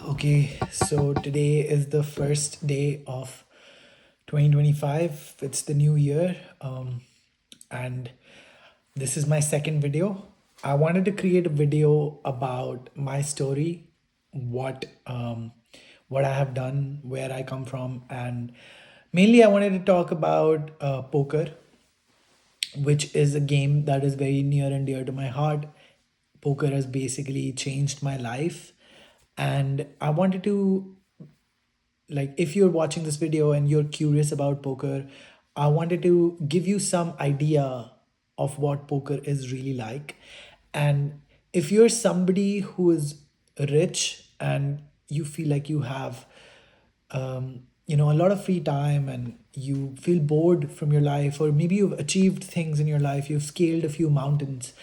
Okay, so today is the first day of 2025. It's the new year, and this is my second video. I wanted to create a video about my story, what I have done, where I come from, and mainly I wanted to talk about poker, which is a game that is very near and dear to my heart. Poker has basically changed my life, and I wanted to, like, if you're watching this video and you're curious about poker, I wanted to give you some idea of what poker is really like. And if you're somebody who is rich and you feel like you have a lot of free time and you feel bored from your life, or maybe you've achieved things in your life, you've scaled a few mountains,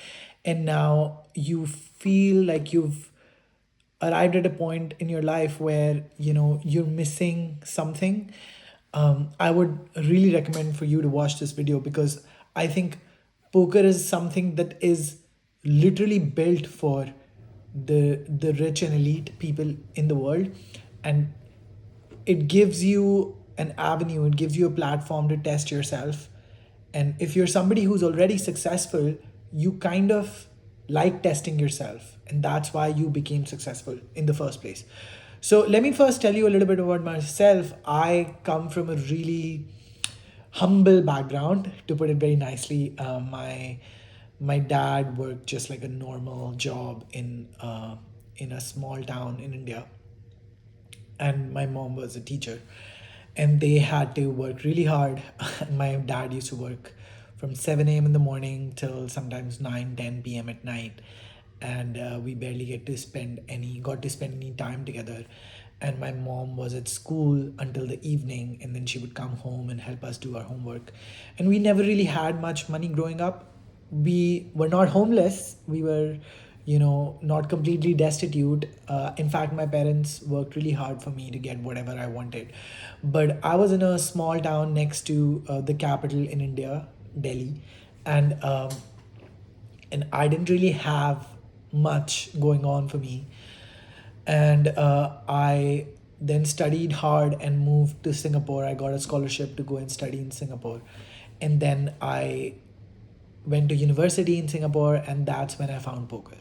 and now you feel like you've arrived at a point in your life where you're missing something. I would really recommend for you to watch this video, because I think poker is something that is literally built for the rich and elite people in the world. And it gives you an avenue, it gives you a platform to test yourself. And if you're somebody who's already successful, you kind of like testing yourself, and that's why you became successful in the first place. So let me first tell you a little bit about myself. I come from a really humble background, to put it very nicely. My dad worked just like a normal job in a small town in India, and my mom was a teacher, and they had to work really hard. My dad used to work from 7 a.m. in the morning till sometimes 9, 10 p.m. at night, and we barely got to spend any time together. And my mom was at school until the evening, and then she would come home and help us do our homework. And we never really had much money growing up. We were not homeless. We were, not completely destitute. In fact, my parents worked really hard for me to get whatever I wanted. But I was in a small town next to the capital in India, Delhi, and I didn't really have much going on for me. And I then studied hard and moved to Singapore. I got a scholarship to go and study in Singapore, and then I went to university in Singapore, and that's when I found poker.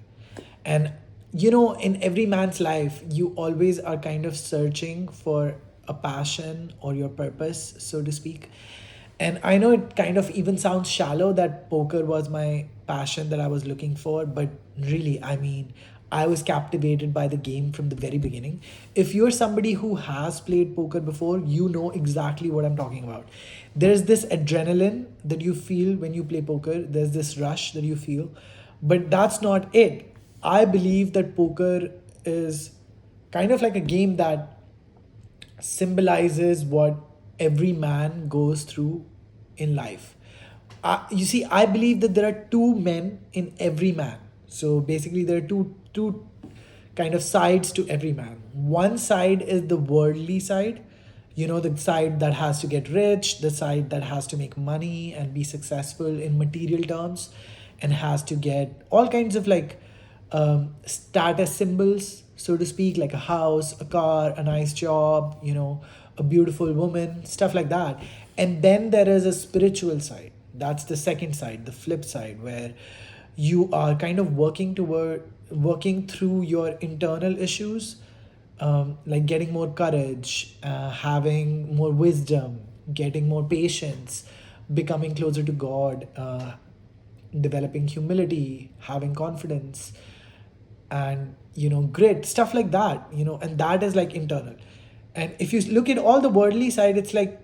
And in every man's life, you always are kind of searching for a passion or your purpose, so to speak. And I know it kind of even sounds shallow that poker was my passion that I was looking for, but really, I mean, I was captivated by the game from the very beginning. If you're somebody who has played poker before, you know exactly what I'm talking about. There's this adrenaline that you feel when you play poker, there's this rush that you feel, but that's not it. I believe that poker is kind of like a game that symbolizes what every man goes through in life. You see, I believe that there are two men in every man. So basically, there are two kind of sides to every man. One side is the worldly side, the side that has to get rich, the side that has to make money and be successful in material terms, and has to get all kinds of like status symbols, so to speak, like a house, a car, a nice job, a beautiful woman, stuff like that. And then there is a spiritual side. That's the second side, the flip side, where you are kind of working through your internal issues, like getting more courage, having more wisdom, getting more patience, becoming closer to God, developing humility, having confidence, and grit, stuff like that. And that is like internal. And if you look at all the worldly side, it's like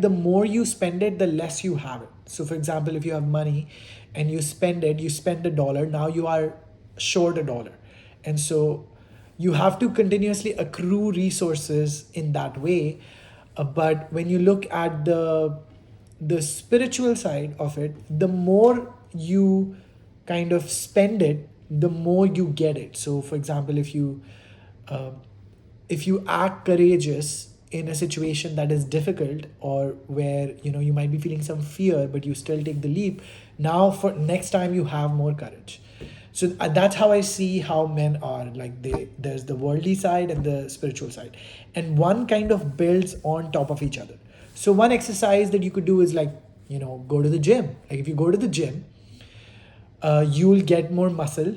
the more you spend it, the less you have it. So for example, if you have money and you spend it, you spend $1, now you are short $1. And so you have to continuously accrue resources in that way. But when you look at the spiritual side of it, the more you kind of spend it, the more you get it. So for example, uh, if you act courageous in a situation that is difficult, or where you might be feeling some fear but you still take the leap, now for next time you have more courage. So that's how I see how men are. Like there's the worldly side and the spiritual side, and one kind of builds on top of each other. So one exercise that you could do is like, go to the gym. Like if you go to the gym, you'll get more muscle,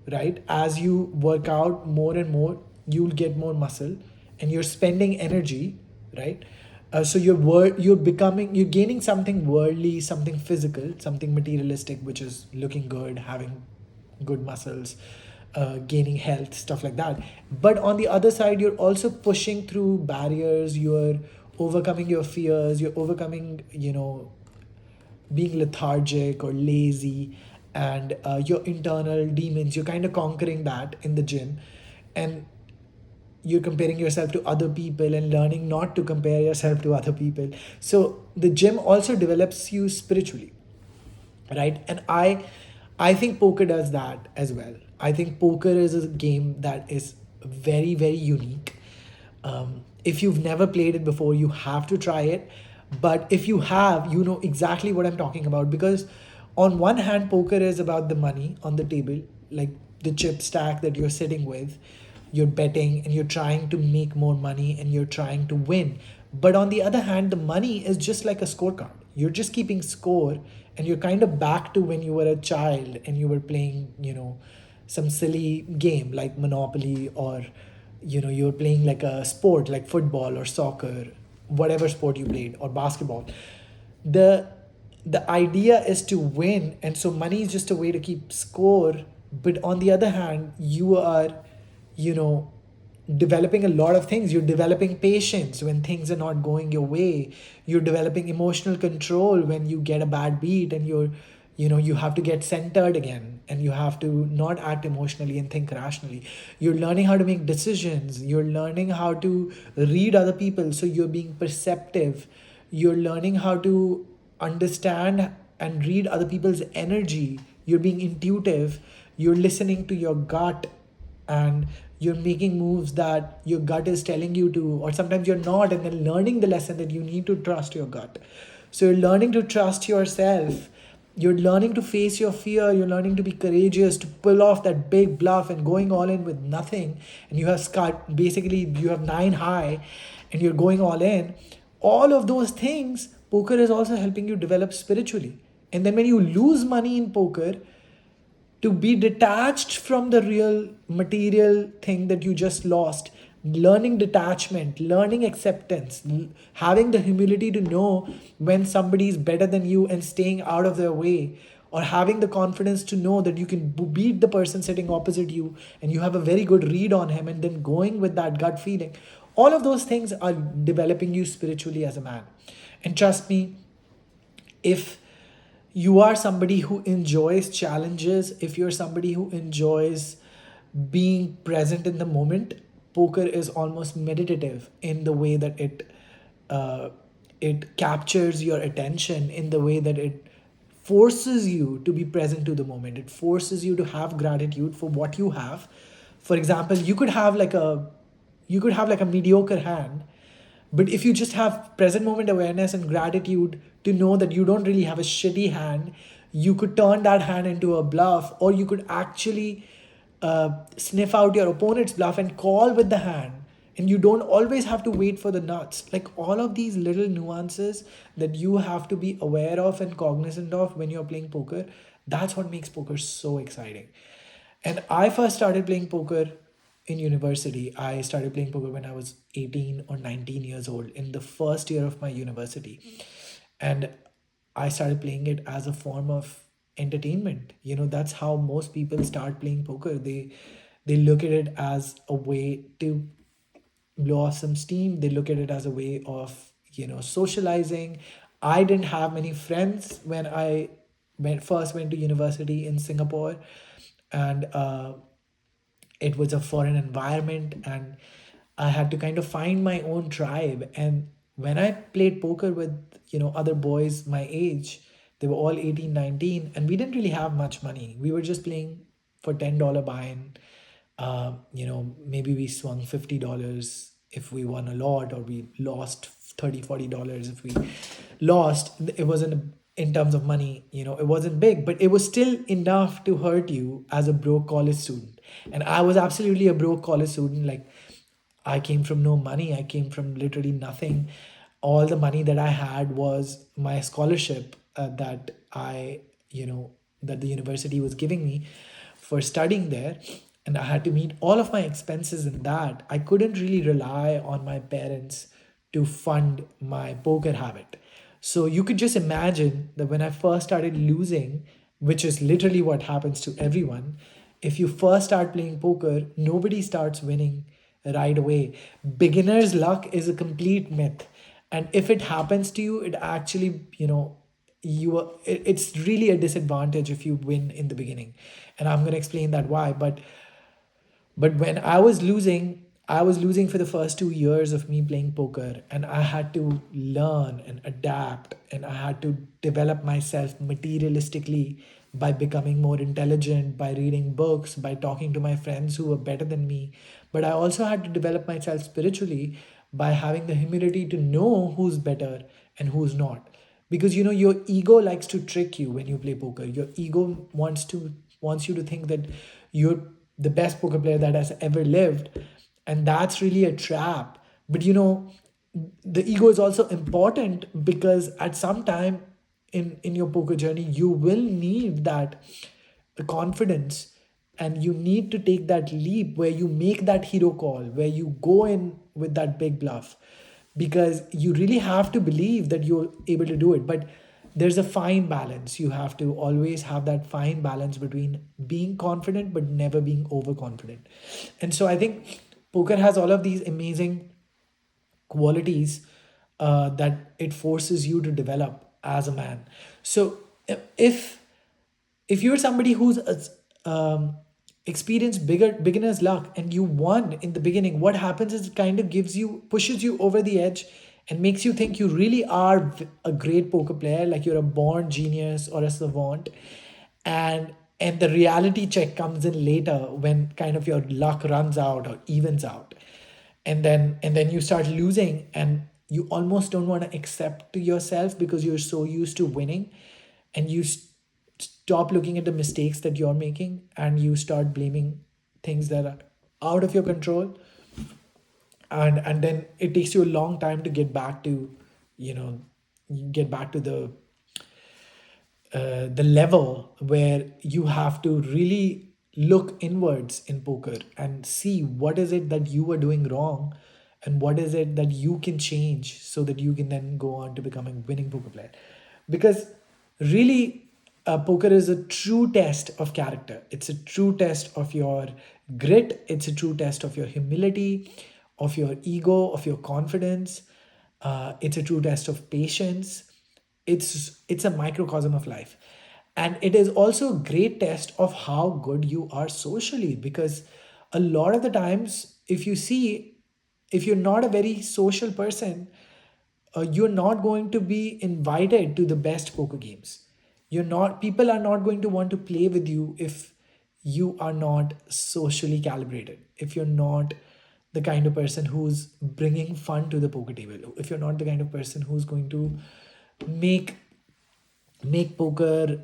right? As you work out more and more, you'll get more muscle, and you're spending energy, right? So you're gaining something worldly, something physical, something materialistic, which is looking good, having good muscles, gaining health, stuff like that. But on the other side, you're also pushing through barriers. You're overcoming your fears. You're overcoming, being lethargic or lazy, and your internal demons. You're kind of conquering that in the gym, and you're comparing yourself to other people and learning not to compare yourself to other people. So the gym also develops you spiritually, right? And I think poker does that as well. I think poker is a game that is very, very unique. If you've never played it before, you have to try it. But if you have, you know exactly what I'm talking about, because on one hand, poker is about the money on the table, like the chip stack that you're sitting with. You're betting and you're trying to make more money and you're trying to win. But on the other hand, the money is just like a scorecard. You're just keeping score, and you're kind of back to when you were a child and you were playing, some silly game like Monopoly, or you're playing like a sport like football or soccer, whatever sport you played, or basketball. The the idea is to win, and so money is just a way to keep score. But on the other hand, you are, you know developing a lot of things. You're developing patience when things are not going your way. You're developing emotional control when you get a bad beat, and you have to get centered again, and you have to not act emotionally and think rationally. You're learning how to make decisions. You're learning how to read other people, so you're being perceptive. You're learning how to understand and read other people's energy. You're being intuitive. You're listening to your gut, and you're making moves that your gut is telling you to, or sometimes you're not, and then learning the lesson that you need to trust your gut. So you're learning to trust yourself. You're learning to face your fear. You're learning to be courageous, to pull off that big bluff and going all in with nothing. And you have scut, basically you have nine high, and you're going all in. All of those things, poker is also helping you develop spiritually. And then when you lose money in poker, to be detached from the real material thing that you just lost, learning detachment, learning acceptance, having the humility to know when somebody is better than you and staying out of their way, or having the confidence to know that you can beat the person sitting opposite you and you have a very good read on him, and then going with that gut feeling. All of those things are developing you spiritually as a man. And trust me, if you are somebody who enjoys challenges, if you're somebody who enjoys being present in the moment, poker is almost meditative in the way that uh, it captures your attention, in the way that it forces you to be present to the moment. It forces you to have gratitude for what you have. For example, you could have like a mediocre hand, but if you just have present moment awareness and gratitude to know that you don't really have a shitty hand, you could turn that hand into a bluff, or you could actually sniff out your opponent's bluff and call with the hand. And you don't always have to wait for the nuts. Like all of these little nuances that you have to be aware of and cognizant of when you're playing poker, that's what makes poker so exciting. And I first started playing poker in university. I started playing poker when I was 18 or 19 years old, in the first year of my university. And I started playing it as a form of entertainment. That's how most people start playing poker. They look at it as a way to blow off some steam. They look at it as a way of, socializing. I didn't have many friends when I first went to university in Singapore, and it was a foreign environment, and I had to kind of find my own tribe. And when I played poker with, other boys my age, they were all 18, 19, and we didn't really have much money. We were just playing for $10 buy-in. Maybe we swung $50 if we won a lot, or we lost 30, $40 if we lost. It was in terms of money. It wasn't big, but it was still enough to hurt you as a broke college student. And I was absolutely a broke college student. Like, I came from no money, I came from literally nothing. All the money that I had was my scholarship, that I, you know, that the university was giving me for studying there. And I had to meet all of my expenses in that. I couldn't really rely on my parents to fund my poker habit. So you could just imagine that when I first started losing, which is literally what happens to everyone, if you first start playing poker, nobody starts winning right away. Beginner's luck is a complete myth. And if it happens to you, it actually, it's really a disadvantage if you win in the beginning. And I'm going to explain that why. But when I was losing for the first 2 years of me playing poker, and I had to learn and adapt, and I had to develop myself materialistically by becoming more intelligent, by reading books, by talking to my friends who were better than me. But I also had to develop myself spiritually by having the humility to know who's better and who's not. Because your ego likes to trick you when you play poker. Your ego wants you to think that you're the best poker player that has ever lived, and that's really a trap. But the ego is also important, because at some time in your poker journey, you will need that confidence, and you need to take that leap where you make that hero call, where you go in with that big bluff, because you really have to believe that you're able to do it. But there's a fine balance. You have to always have that fine balance between being confident but never being overconfident. And so I think poker has all of these amazing qualities, that it forces you to develop as a man. So if if you're somebody who's experienced bigger beginner's luck and you won in the beginning, what happens is it kind of pushes you over the edge and makes you think you really are a great poker player, like you're a born genius or a savant. And the reality check comes in later, when kind of your luck runs out or evens out. And then you start losing, and you almost don't want to accept to yourself, because you're so used to winning. And you stop looking at the mistakes that you're making, and you start blaming things that are out of your control. And then it takes you a long time to get back to, you know get back to the level where you have to really look inwards in poker and see what is it that you are doing wrong, and what is it that you can change, so that you can then go on to becoming a winning poker player. Because really, poker is a true test of character. It's a true test of your grit. It's a true test of your humility, of your ego, of your confidence. It's a true test of patience. It's a microcosm of life. And it is also a great test of how good you are socially, because a lot of the times, if you're not a very social person, you're not going to be invited to the best poker games. You're not People are not going to want to play with you if you are not socially calibrated, if you're not the kind of person who's bringing fun to the poker table, if you're not the kind of person who's going to make make poker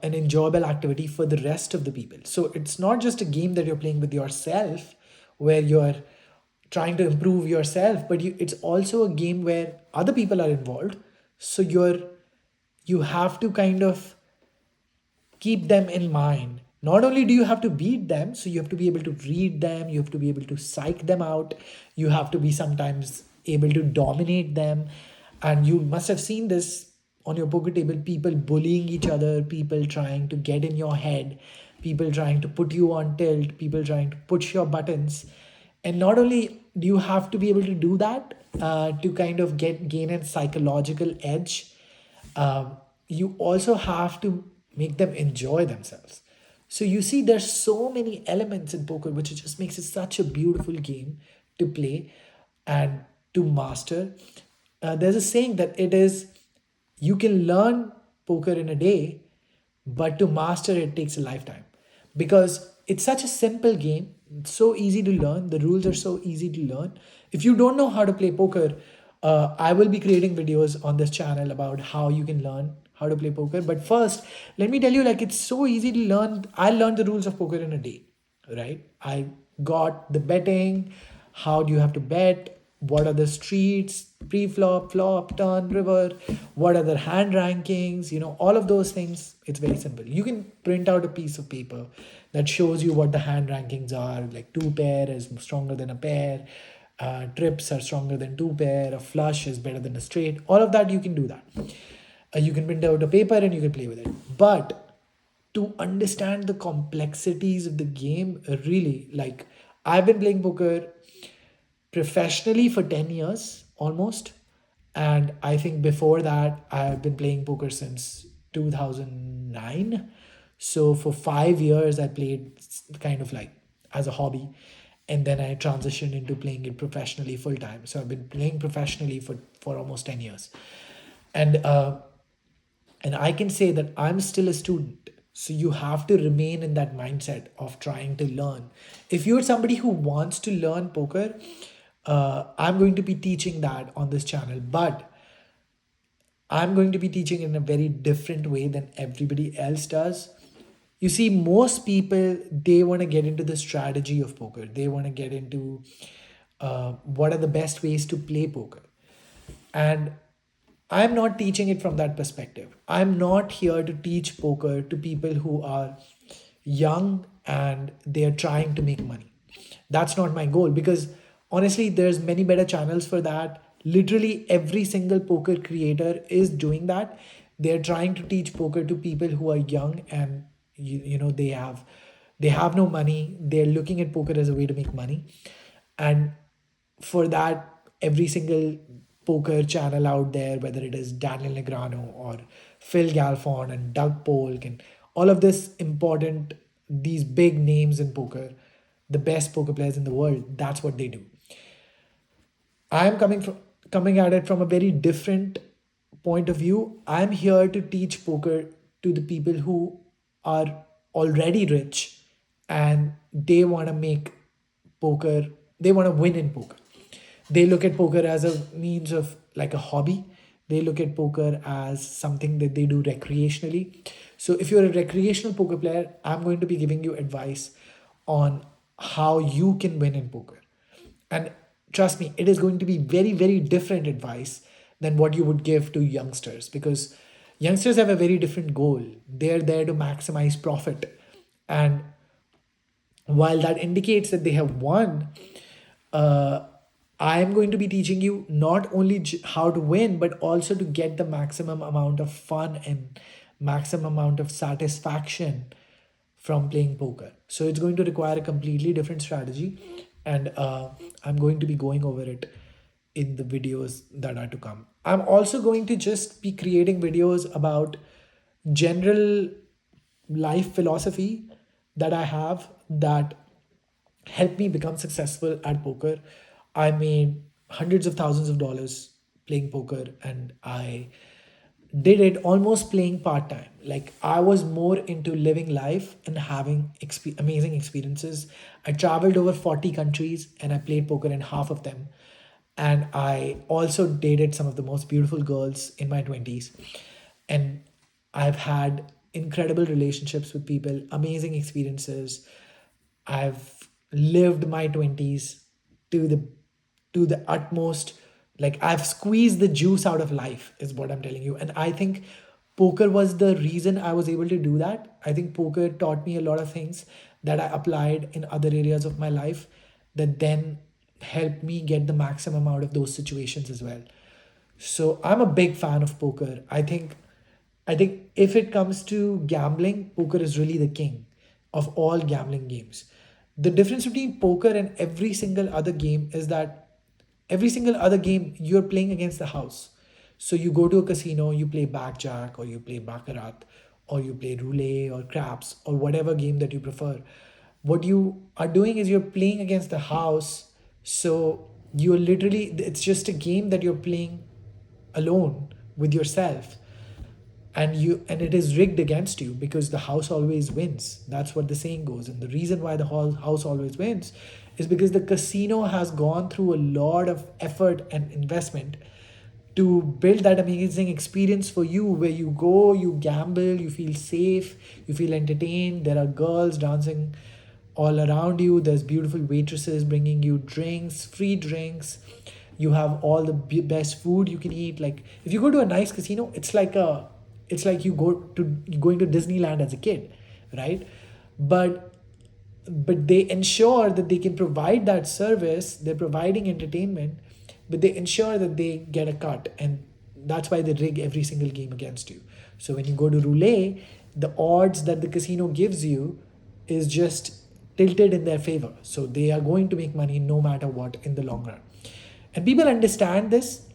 an enjoyable activity for the rest of the people. So it's not just a game that you're playing with yourself, where you're trying to improve yourself, but it's also a game where other people are involved. So you have to kind of keep them in mind. Not only do you have to beat them, so you have to be able to read them, you have to be able to psych them out, you have to be sometimes able to dominate them. And you must have seen this on your poker table, people bullying each other, people trying to get in your head, people trying to put you on tilt, people trying to push your buttons. And not only do you have to be able to do that, to kind of gain a psychological edge, you also have to make them enjoy themselves. So you see, there's so many elements in poker, which just makes it such a beautiful game to play and to master. There's a saying that it is, you can learn poker in a day, but to master it takes a lifetime, because it's such a simple game. It's so easy to learn. The rules are so easy to learn. If you don't know how to play poker, I will be creating videos on this channel about how you can learn how to play poker. But first, let me tell you, like, it's so easy to learn. I learned the rules of poker in a day, right? I got the betting, how do you have to bet, what are the streets, pre-flop, flop, turn, river, what are the hand rankings, all of those things. It's very simple. You can print out a piece of paper that shows you what the hand rankings are, like two pair is stronger than a pair, trips are stronger than two pair, a flush is better than a straight. All of that, you can do that. You can print out a paper and you can play with it. But to understand the complexities of the game, really, like, I've been playing poker professionally for 10 years almost. And I think before that, I've been playing poker since 2009. So for 5 years, I played kind of like as a hobby. And then I transitioned into playing it professionally full time. So I've been playing professionally for almost 10 years. And and I can say that I'm still a student. So you have to remain in that mindset of trying to learn. If you're somebody who wants to learn poker, I'm going to be teaching that on this channel, but I'm going to be teaching in a very different way than everybody else does. You see, most people, they want to get into the strategy of poker. They want to get into what are the best ways to play poker. And I'm not teaching it from that perspective. I'm not here to teach poker to people who are young and they are trying to make money. That's not my goal, because honestly, there's many better channels for that. Literally every single poker creator is doing that. They're trying to teach poker to people who are young and they have no money. They're looking at poker as a way to make money. And for that, every single poker channel out there, whether it is Daniel Negreanu or Phil Galfond and Doug Polk and all of this important, these big names in poker, the best poker players in the world, that's what they do. I'm coming at it from a very different point of view. I'm here to teach poker to the people who are already rich and they want to make poker, they want to win in poker. They look at poker as a means of like a hobby. They look at poker as something that they do recreationally. So if you're a recreational poker player, I'm going to be giving you advice on how you can win in poker. And trust me, it is going to be very, very different advice than what you would give to youngsters, because youngsters have a very different goal. They're there to maximize profit. And while that indicates that they have won, uh, I am going to be teaching you not only how to win, but also to get the maximum amount of fun and maximum amount of satisfaction from playing poker. So it's going to require a completely different strategy, and I'm going to be going over it in the videos that are to come. I'm also going to just be creating videos about general life philosophy that I have that helped me become successful at poker. I made hundreds of thousands of dollars playing poker, and I did it almost playing part time. Like, I was more into living life and having amazing experiences. I traveled over 40 countries and I played poker in half of them. And I also dated some of the most beautiful girls in my 20s. And I've had incredible relationships with people, amazing experiences. I've lived my 20s to the utmost. Like, I've squeezed the juice out of life is what I'm telling you. And I think poker was the reason I was able to do that. I think poker taught me a lot of things that I applied in other areas of my life that then helped me get the maximum out of those situations as well. So I'm a big fan of poker. I think if it comes to gambling, poker is really the king of all gambling games. The difference between poker and every single other game is that every single other game you're playing against the house. So you go to a casino, you play blackjack or you play baccarat or you play roulette or craps or whatever game that you prefer. What you are doing is you're playing against the house. So you're literally, it's just a game that you're playing alone with yourself, and it is rigged against you because the house always wins. That's what the saying goes. And the reason why the house always wins is because the casino has gone through a lot of effort and investment to build that amazing experience for you where you go, you gamble, you feel safe, you feel entertained. There are girls dancing all around you. There's beautiful waitresses bringing you drinks, free drinks. You have all the best food you can eat. Like if you go to a nice casino, it's like you going to Disneyland as a kid, right? But they ensure that they can provide that service. They're providing entertainment, but they ensure that they get a cut, and that's why they rig every single game against you. So when you go to roulette, the odds that the casino gives you is just tilted in their favor, so they are going to make money no matter what in the long run. And people understand this,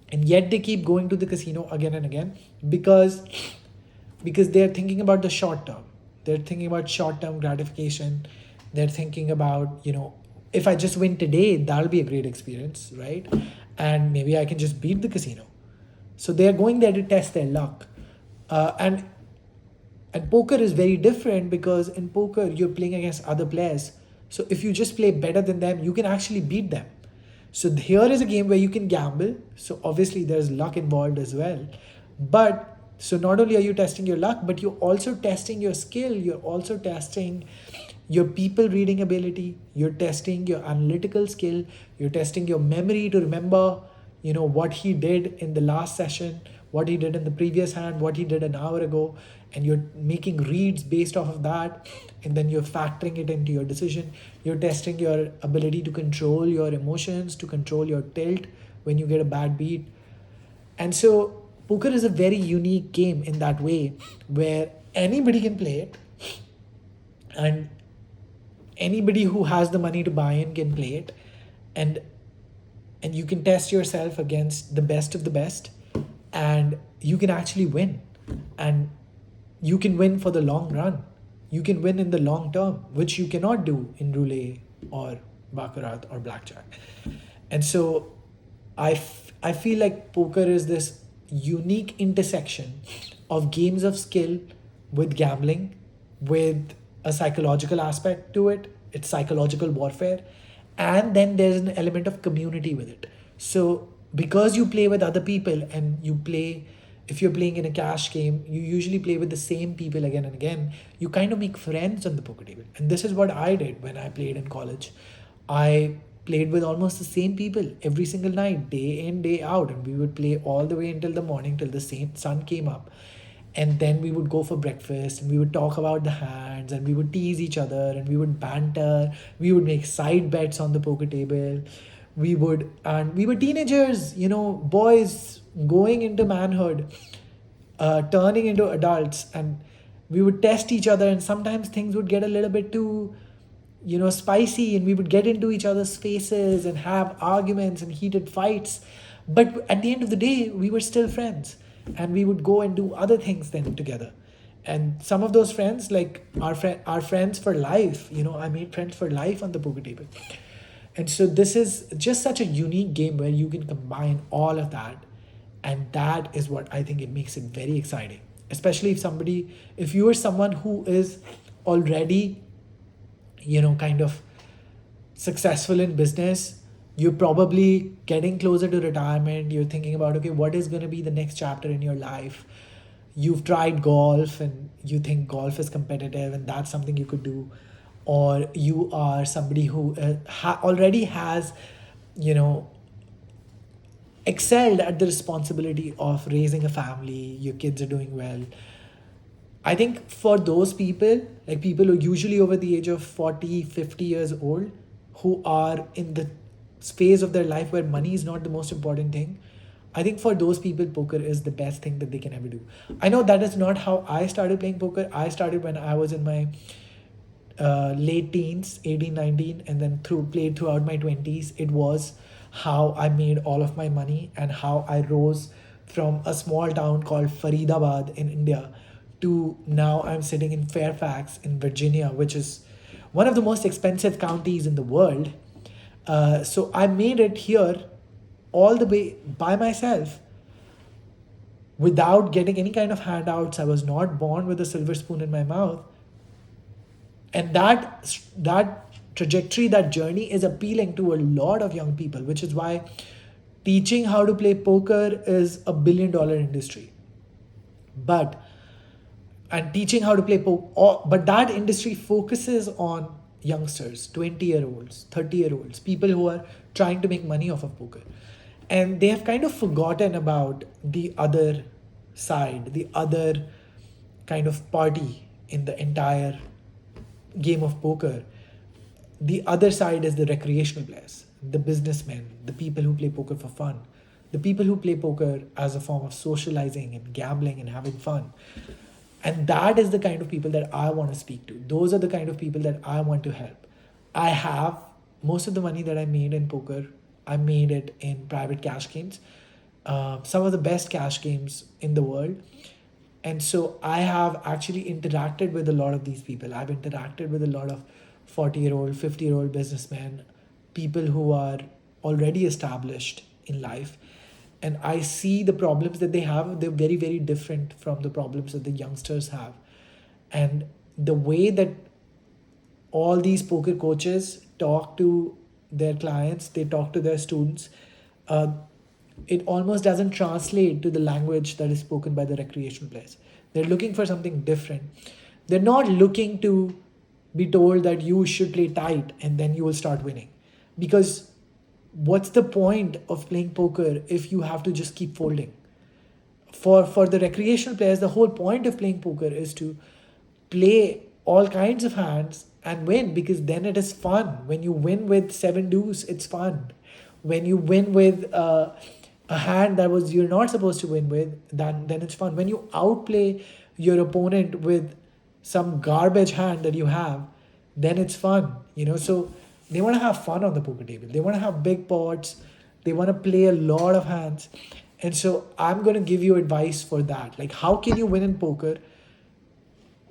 and yet they keep going to the casino again and again because they're thinking about the short term. They're thinking about short term gratification. They're thinking about, if I just win today, that'll be a great experience, right? And maybe I can just beat the casino. So they're going there to test their luck. And poker is very different because in poker you're playing against other players. So if you just play better than them, you can actually beat them. So here is a game where you can gamble. So obviously there's luck involved as well. But so not only are you testing your luck, but you're also testing your skill. You're also testing your people reading ability. You're testing your analytical skill. You're testing your memory to remember, what he did in the last session, what he did in the previous hand, what he did an hour ago, and you're making reads based off of that, and then you're factoring it into your decision. You're testing your ability to control your emotions, to control your tilt when you get a bad beat. And so poker is a very unique game in that way where anybody can play it, and anybody who has the money to buy in can play it, and you can test yourself against the best of the best, and you can actually win. And you can win for the long run. You can win in the long term, which you cannot do in roulette or baccarat or blackjack. And so I feel like poker is this unique intersection of games of skill with gambling, with a psychological aspect to it. It's psychological warfare. And then there's an element of community with it. So because you play with other people, and if you're playing in a cash game, you usually play with the same people again and again. You kind of make friends on the poker table. And this is what I did when I played in college. I played with almost the same people every single night, day in, day out. And we would play all the way until the morning, till the same sun came up. And then we would go for breakfast, and we would talk about the hands, and we would tease each other, and we would banter. We would make side bets on the poker table. And we were teenagers, boys going into manhood, turning into adults, and we would test each other. And sometimes things would get a little bit too, spicy, and we would get into each other's faces and have arguments and heated fights. But at the end of the day, we were still friends, and we would go and do other things then together. And some of those friends, like our friends for life. I made friends for life on the poker table. And so this is just such a unique game where you can combine all of that. And that is what I think it makes it very exciting. Especially if you are someone who is already, kind of successful in business, you're probably getting closer to retirement. You're thinking about, okay, what is going to be the next chapter in your life? You've tried golf and you think golf is competitive and that's something you could do. Or you are somebody who already has, excelled at the responsibility of raising a family. Your kids are doing well. I think for those people, like people who are usually over the age of 40, 50 years old, who are in the phase of their life where money is not the most important thing, I think for those people, poker is the best thing that they can ever do. I know that is not how I started playing poker. I started when I was in my late teens, 18, 19, and then played throughout my 20s. It was how I made all of my money and how I rose from a small town called Faridabad in India to now I'm sitting in Fairfax in Virginia, which is one of the most expensive counties in the world. So I made it here all the way by myself without getting any kind of handouts. I was not born with a silver spoon in my mouth. And that trajectory, that journey is appealing to a lot of young people, which is why Teaching how to play poker is a billion-dollar industry, but and teaching how to play poker, but that industry focuses on youngsters, 20-year-olds, 30-year-olds, people who are trying to make money off of poker, and they have kind of forgotten about the other side, the other kind of party in the entire game of poker. The other side is the recreational players, the businessmen, the people who play poker for fun, the people who play poker as a form of socializing and gambling and having fun. And that is the kind of people that I want to speak to. Those are the kind of people that I want to help. I have most of the money that I made in poker, I made it in private cash games, some of the best cash games in the world. And so I have actually interacted with a lot of these people. I've interacted with a lot of 40-year-old, 50-year-old businessmen, people who are already established in life. And I see the problems that they have. They're very, very different from the problems that the youngsters have. And the way that all these poker coaches talk to their clients, they talk to their students, uh, it almost doesn't translate to the language that is spoken by the recreational players. They're looking for something different. They're not looking to be told that you should play tight and then you will start winning. Because what's the point of playing poker if you have to just keep folding? For the recreational players, the whole point of playing poker is to play all kinds of hands and win, because then it is fun. When you win with seven deuce, it's fun. When you win with a hand that was you're not supposed to win with, then it's fun. When you outplay your opponent with some garbage hand that you have, then it's fun. So they want to have fun on the poker table. They want to have big pots. They want to play a lot of hands. And so I'm going to give you advice for that. Like, how can you win in poker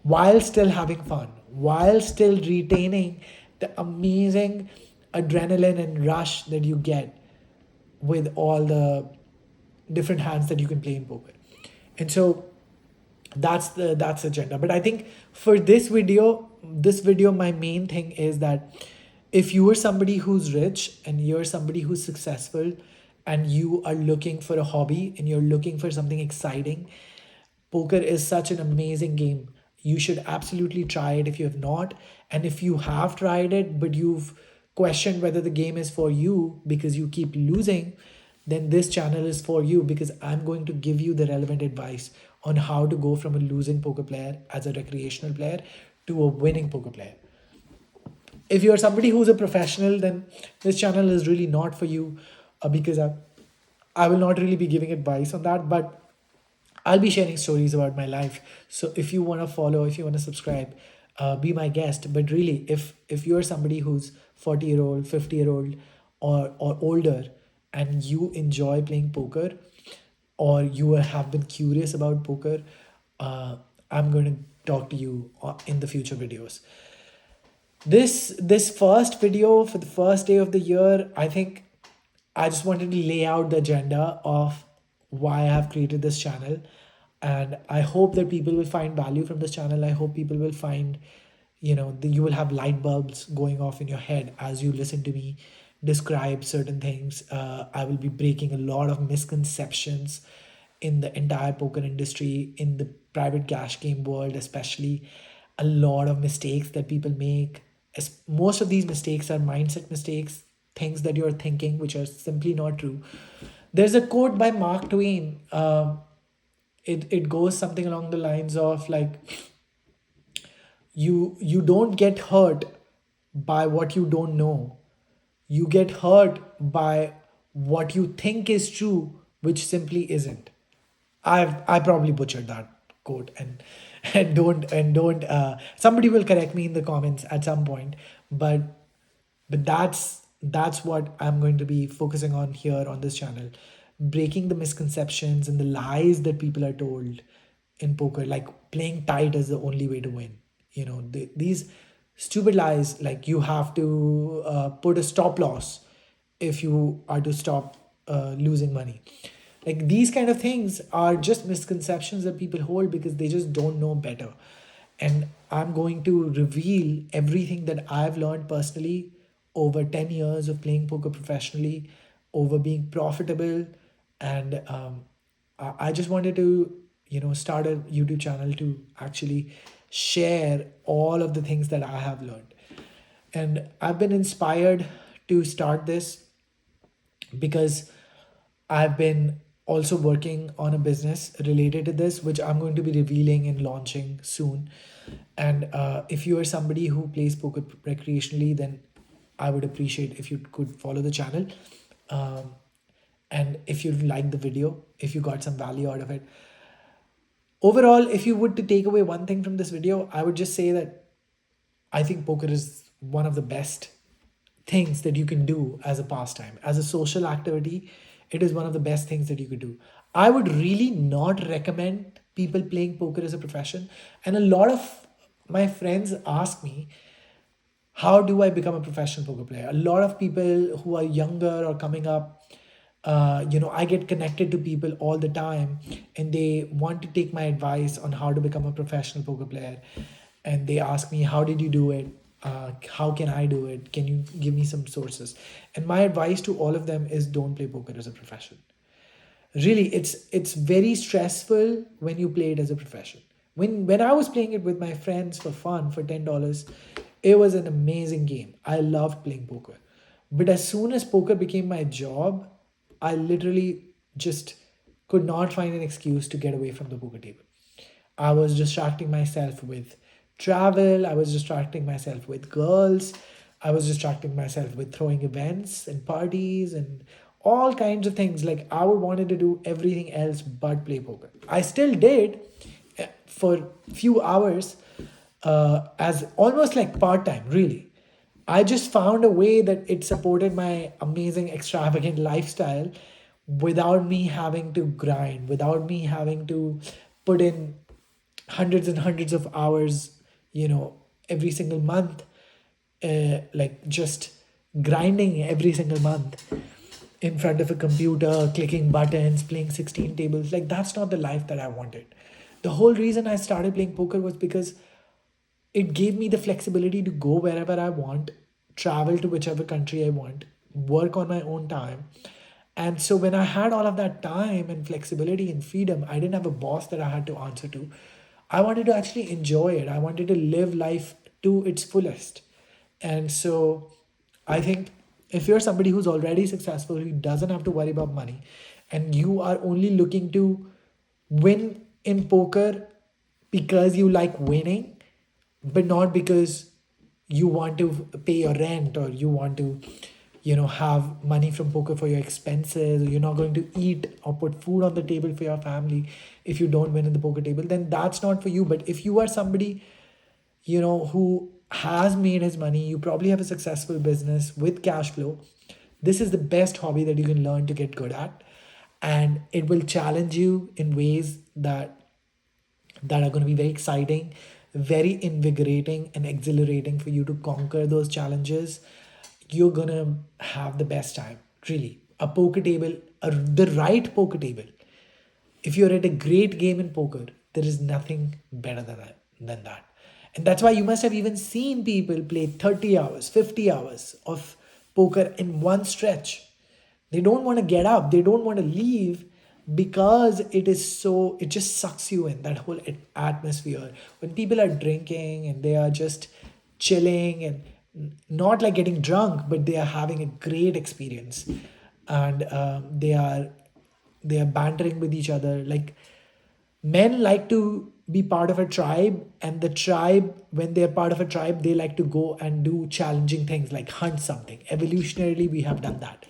while still having fun, while still retaining the amazing adrenaline and rush that you get with all the different hands that you can play in poker. And so that's the agenda. But I think for this video, my main thing is that if you are somebody who's rich and you're somebody who's successful and you are looking for a hobby and you're looking for something exciting, poker is such an amazing game. You should absolutely try it if you have not. And if you have tried it, but you've questioned whether the game is for you because you keep losing, then this channel is for you, because I'm going to give you the relevant advice on how to go from a losing poker player as a recreational player to a winning poker player. If you're somebody who's a professional, then this channel is really not for you, because I will not really be giving advice on that, but I'll be sharing stories about my life. So if you want to follow, if you want to subscribe, be my guest. But really, if you're somebody who's 40-year-old, 50-year-old, or older, and you enjoy playing poker, or you have been curious about poker, I'm going to talk to you in the future videos. This first video for the first day of the year, I think I just wanted to lay out the agenda of why I have created this channel. And I hope that people will find value from this channel. I hope people will find, you will have light bulbs going off in your head as you listen to me describe certain things. I will be breaking a lot of misconceptions in the entire poker industry, in the private cash game world, especially. A lot of mistakes that people make. Most of these mistakes are mindset mistakes, things that you're thinking which are simply not true. There's a quote by Mark Twain. It goes something along the lines of like, you don't get hurt by what you don't know. You get hurt by what you think is true, which simply isn't. I probably butchered that quote, and don't somebody will correct me in the comments at some point, but that's what I'm going to be focusing on here on this channel, breaking the misconceptions and the lies that people are told in poker, like playing tight is the only way to win. These stupid lies, like you have to put a stop loss if you are to stop losing money. Like, these kind of things are just misconceptions that people hold because they just don't know better. And I'm going to reveal everything that I've learned personally over 10 years of playing poker professionally, over being profitable. And I just wanted to, start a YouTube channel to actually share all of the things that I have learned. And I've been inspired to start this because I've been also working on a business related to this, which I'm going to be revealing and launching soon. And if you are somebody who plays poker recreationally, then I would appreciate if you could follow the channel. Um, and if you like the video, if you got some value out of it. Overall, if you would to take away one thing from this video, I would just say that I think poker is one of the best things that you can do as a pastime, as a social activity. It is one of the best things that you could do. I would really not recommend people playing poker as a profession. And a lot of my friends ask me, how do I become a professional poker player? A lot of people who are younger or coming up, I get connected to people all the time, and they want to take my advice on how to become a professional poker player. And they ask me, how did you do it? How can I do it? Can you give me some sources? And my advice to all of them is, don't play poker as a profession. Really, it's very stressful when you play it as a profession. When I was playing it with my friends for fun for $10, it was an amazing game. I loved playing poker. But as soon as poker became my job, I literally just could not find an excuse to get away from the poker table. I was distracting myself with travel. I was distracting myself with girls. I was distracting myself with throwing events and parties and all kinds of things. Like, I would wanted to do everything else but play poker. I still did for few hours, as almost like part time, really. I just found a way that it supported my amazing, extravagant lifestyle without me having to grind, without me having to put in hundreds and hundreds of hours, every single month, like just grinding every single month in front of a computer, clicking buttons, playing 16 tables. Like, that's not the life that I wanted. The whole reason I started playing poker was because it gave me the flexibility to go wherever I want, travel to whichever country I want, work on my own time. And so when I had all of that time and flexibility and freedom, I didn't have a boss that I had to answer to. I wanted to actually enjoy it. I wanted to live life to its fullest. And so I think if you're somebody who's already successful, who doesn't have to worry about money, and you are only looking to win in poker because you like winning, but not because you want to pay your rent, or you want to have money from poker for your expenses, or you're not going to eat or put food on the table for your family if you don't win in the poker table, then that's not for you. But if you are somebody who has made his money, you probably have a successful business with cash flow, this is the best hobby that you can learn to get good at. And it will challenge you in ways that are going to be very exciting, very invigorating, and exhilarating for you to conquer those challenges. You're going to have the best time, really. A poker table, the right poker table. If you're at a great game in poker, there is nothing better than that. And that's why you must have even seen people play 30 hours, 50 hours of poker in one stretch. They don't want to get up, they don't want to leave, because it just sucks you in, that whole atmosphere. When people are drinking and they are just chilling and not like getting drunk, but they are having a great experience. And they are bantering with each other. Like, men like to be part of a tribe, and the tribe, when they're part of a tribe, they like to go and do challenging things like hunt something. Evolutionarily, we have done that.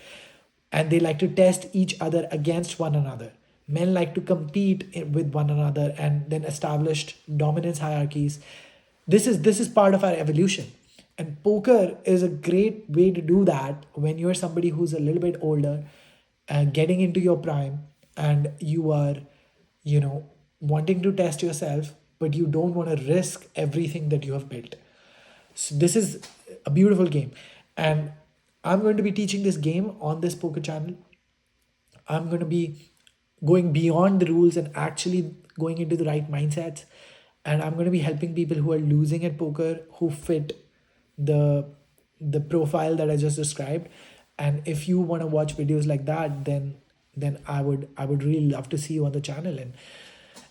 And they like to test each other against one another. Men like to compete with one another and then established dominance hierarchies. This is part of our evolution. And poker is a great way to do that when you're somebody who's a little bit older and getting into your prime, and you are wanting to test yourself, but you don't want to risk everything that you have built. So this is a beautiful game. And I'm going to be teaching this game on this poker channel. I'm going to be going beyond the rules and actually going into the right mindsets. And I'm going to be helping people who are losing at poker, who fit the the profile that I just described. And if you want to watch videos like that, then I would really love to see you on the channel.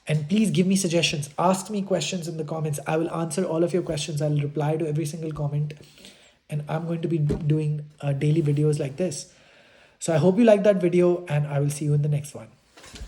And please give me suggestions, ask me questions in the comments. I will answer all of your questions. I'll reply to every single comment, and I'm going to be doing daily videos like this. So I hope you like that video, and I will see you in the next one.